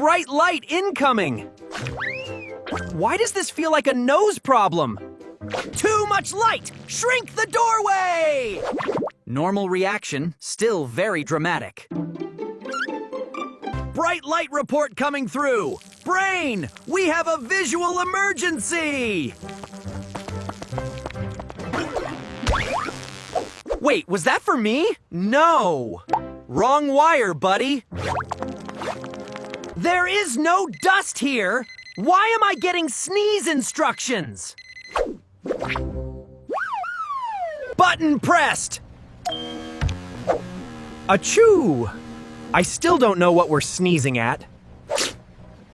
bright light incoming. Why does this feel like a nose problem? Too much light! Shrink the doorway! Normal reaction, still very dramatic. Bright light report coming through! Brain, we have a visual emergency! Wait, was that for me? No! Wrong wire, buddy. There is no dust here! Why am I getting sneeze instructions? Button pressed! ACHOO! I still don't know what we're sneezing at.